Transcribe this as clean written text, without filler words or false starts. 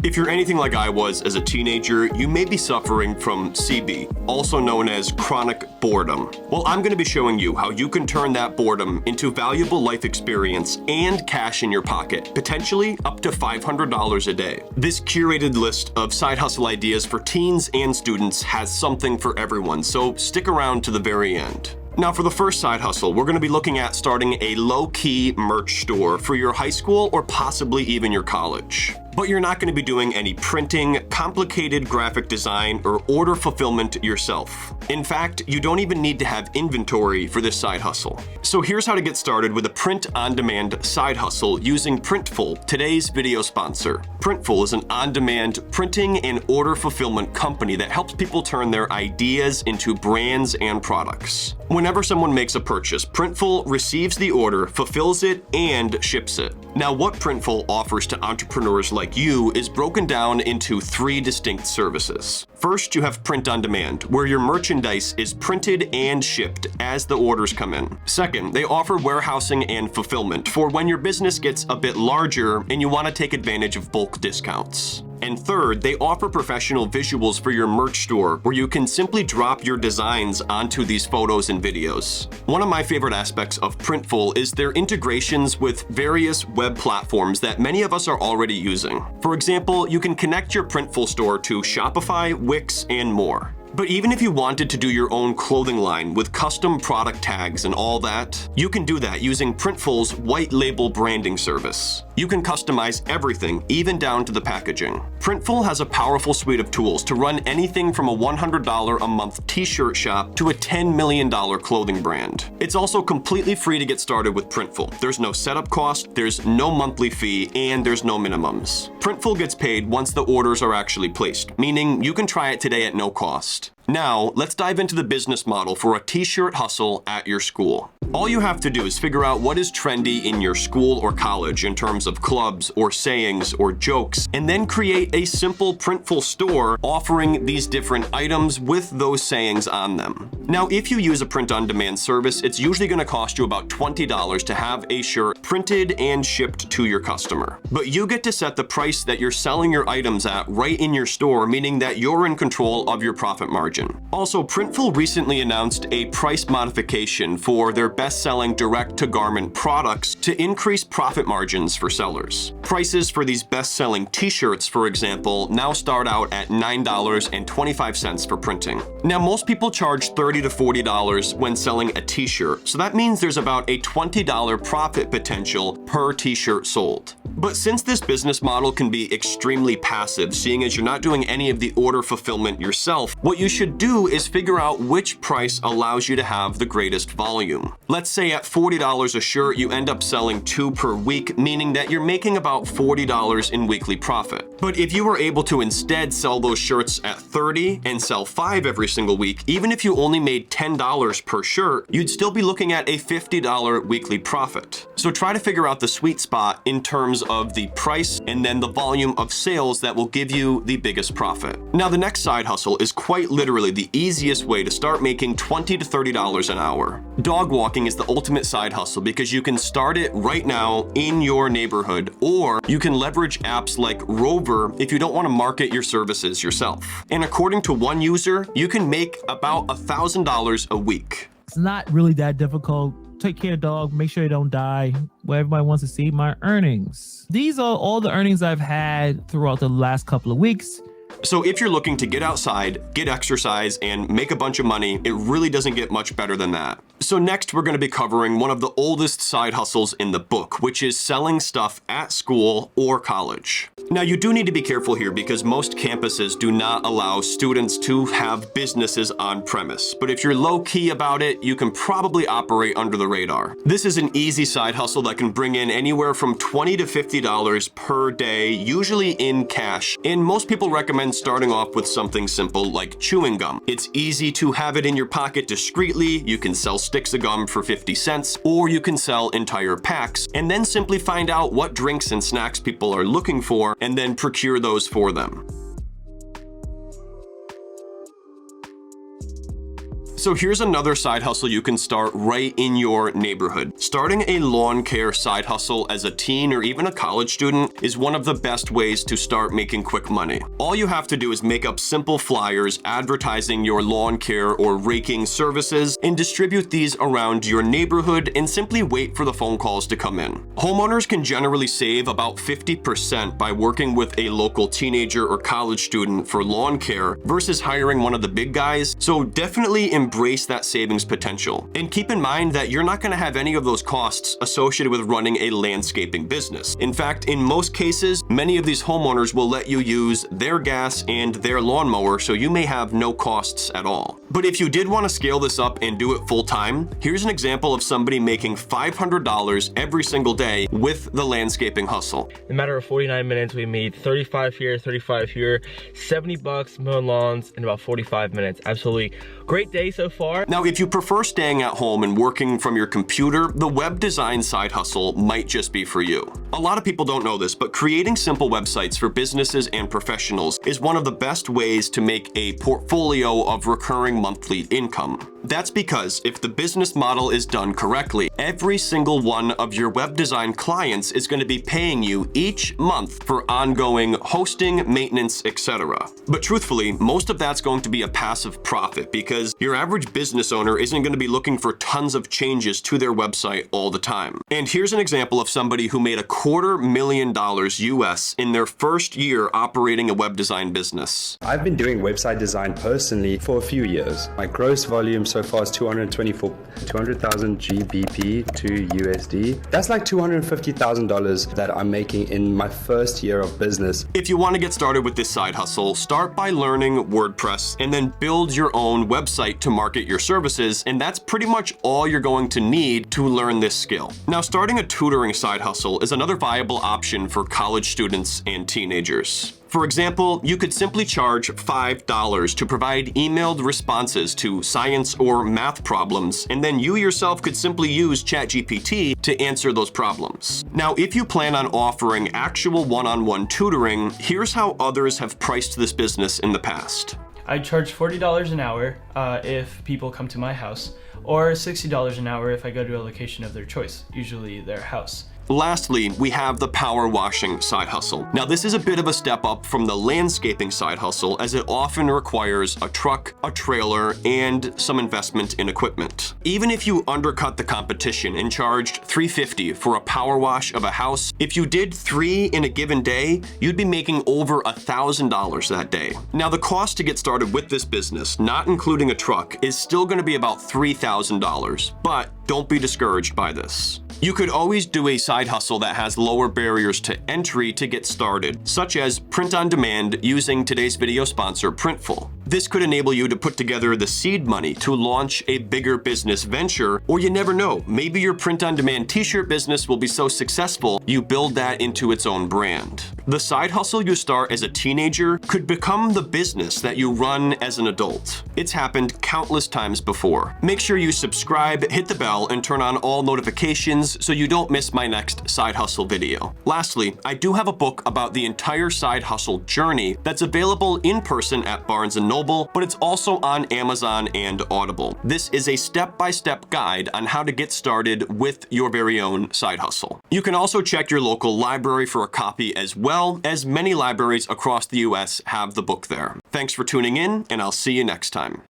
If you're anything like I was as a teenager, you may be suffering from CB, also known as chronic boredom. Well, I'm going to be showing you how you can turn that boredom into valuable life experience and cash in your pocket, potentially up to $500 a day. This curated list of side hustle ideas for teens and students has something for everyone, so stick around to the very end. Now, for the first side hustle, we're going to be looking at starting a low-key merch store for your high school or possibly even your college. But you're not going to be doing any printing, complicated graphic design, or order fulfillment yourself. In fact, you don't even need to have inventory for this side hustle. So here's how to get started with a print-on-demand side hustle using Printful, today's video sponsor. Printful is an on-demand printing and order fulfillment company that helps people turn their ideas into brands and products. Whenever someone makes a purchase, Printful receives the order, fulfills it, and ships it. Now, what Printful offers to entrepreneurs like you is broken down into 3 distinct services. First, you have print on demand, where your merchandise is printed and shipped as the orders come in. Second, they offer warehousing and fulfillment for when your business gets a bit larger and you want to take advantage of bulk discounts. And third, they offer professional visuals for your merch store where you can simply drop your designs onto these photos and videos. One of my favorite aspects of Printful is their integrations with various web platforms that many of us are already using. For example, you can connect your Printful store to Shopify, Wix, and more. But even if you wanted to do your own clothing line with custom product tags and all that, you can do that using Printful's white label branding service. You can customize everything, even down to the packaging. Printful has a powerful suite of tools to run anything from a $100 a month t-shirt shop to a $10 million clothing brand. It's also completely free to get started with Printful. There's no setup cost, there's no monthly fee, and there's no minimums. Printful gets paid once the orders are actually placed, meaning you can try it today at no cost. Now, let's dive into the business model for a t-shirt hustle at your school. All you have to do is figure out what is trendy in your school or college in terms of clubs or sayings or jokes, and then create a simple Printful store offering these different items with those sayings on them. Now, if you use a print-on-demand service, it's usually going to cost you about $20 to have a shirt printed and shipped to your customer. But you get to set the price that you're selling your items at right in your store, meaning that you're in control of your profit margin. Also, Printful recently announced a price modification for their best-selling direct-to-garment products to increase profit margins for sellers. Prices for these best-selling t-shirts, for example, now start out at $9.25 for printing. Now, most people charge $30 to $40 when selling a t-shirt, so that means there's about a $20 profit potential per t-shirt sold. But since this business model can be extremely passive, seeing as you're not doing any of the order fulfillment yourself, what you should do is figure out which price allows you to have the greatest volume. Let's say at $40 a shirt, you end up selling 2 per week, meaning that you're making about $40 in weekly profit. But if you were able to instead sell those shirts at $30 and sell 5 every single week, even if you only made $10 per shirt, you'd still be looking at a $50 weekly profit. So try to figure out the sweet spot in terms of the price and then the volume of sales that will give you the biggest profit. Now, the next side hustle is quite literally the easiest way to start making $20 to $30 an hour. Dog walking is the ultimate side hustle because you can start it right now in your neighborhood, or you can leverage apps like Rover if you don't want to market your services yourself. And according to one user, you can make about $1,000 a week. It's not really that difficult. Take care of the dog, make sure they don't die. Well, everybody wants to see my earnings. These are all the earnings I've had throughout the last couple of weeks. So if you're looking to get outside, get exercise, and make a bunch of money, it really doesn't get much better than that. So next, we're going to be covering one of the oldest side hustles in the book, which is selling stuff at school or college. Now, you do need to be careful here because most campuses do not allow students to have businesses on premise. But if you're low-key about it, you can probably operate under the radar. This is an easy side hustle that can bring in anywhere from $20 to $50 per day, usually in cash. And most people recommend starting off with something simple like chewing gum. It's easy to have it in your pocket discreetly. You can sell sticks of gum for 50 cents, or you can sell entire packs, and then simply find out what drinks and snacks people are looking for, and then procure those for them. So here's another side hustle you can start right in your neighborhood. Starting a lawn care side hustle as a teen or even a college student is one of the best ways to start making quick money. All you have to do is make up simple flyers advertising your lawn care or raking services and distribute these around your neighborhood and simply wait for the phone calls to come in. Homeowners can generally save about 50% by working with a local teenager or college student for lawn care versus hiring one of the big guys, so definitely embrace that savings potential. And keep in mind that you're not going to have any of those costs associated with running a landscaping business. In fact, in most cases, many of these homeowners will let you use their gas and their lawnmower, so you may have no costs at all. But if you did want to scale this up and do it full time, here's an example of somebody making $500 every single day with the landscaping hustle. In a matter of 49 minutes, we made 35 here, 35 here, $70 mowing lawns in about 45 minutes. Absolutely great day so far. Now, if you prefer staying at home and working from your computer, the web design side hustle might just be for you. A lot of people don't know this, but creating simple websites for businesses and professionals is one of the best ways to make a portfolio of recurring monthly income. That's because if the business model is done correctly, every single one of your web design clients is going to be paying you each month for ongoing hosting, maintenance, etc. But truthfully, most of that's going to be a passive profit because your average business owner isn't going to be looking for tons of changes to their website all the time. And here's an example of somebody who made $250,000 US in their first year operating a web design business. I've been doing website design personally for a few years. My gross volume so far is 200,000 GBP to USD. That's like $250,000 that I'm making in my first year of business. If you want to get started with this side hustle, start by learning WordPress and then build your own website to market your services, and that's pretty much all you're going to need to learn this skill. Now, starting a tutoring side hustle is another viable option for college students and teenagers. For example, you could simply charge $5 to provide emailed responses to science or math problems, and then you yourself could simply use ChatGPT to answer those problems. Now, if you plan on offering actual one-on-one tutoring, here's how others have priced this business in the past. I charge $40 an hour if people come to my house, or $60 an hour if I go to a location of their choice, usually their house. Lastly, we have the power washing side hustle. Now, this is a bit of a step up from the landscaping side hustle as it often requires a truck, a trailer, and some investment in equipment. Even if you undercut the competition and charged $350 for a power wash of a house, if you did 3 in a given day, you'd be making over $1,000 that day. Now, the cost to get started with this business, not including a truck, is still going to be about $3,000, but don't be discouraged by this. You could always do a side hustle that has lower barriers to entry to get started, such as print on demand using today's video sponsor, Printful. This could enable you to put together the seed money to launch a bigger business venture, or you never know, maybe your print on demand t-shirt business will be so successful you build that into its own brand. The side hustle you start as a teenager could become the business that you run as an adult. It's happened countless times before. Make sure you subscribe, hit the bell, and turn on all notifications so you don't miss my next side hustle video. Lastly, I do have a book about the entire side hustle journey that's available in person at Barnes & Noble, but it's also on Amazon and Audible. This is a step-by-step guide on how to get started with your very own side hustle. You can also check your local library for a copy as well, as many libraries across the US have the book there. Thanks for tuning in, and I'll see you next time.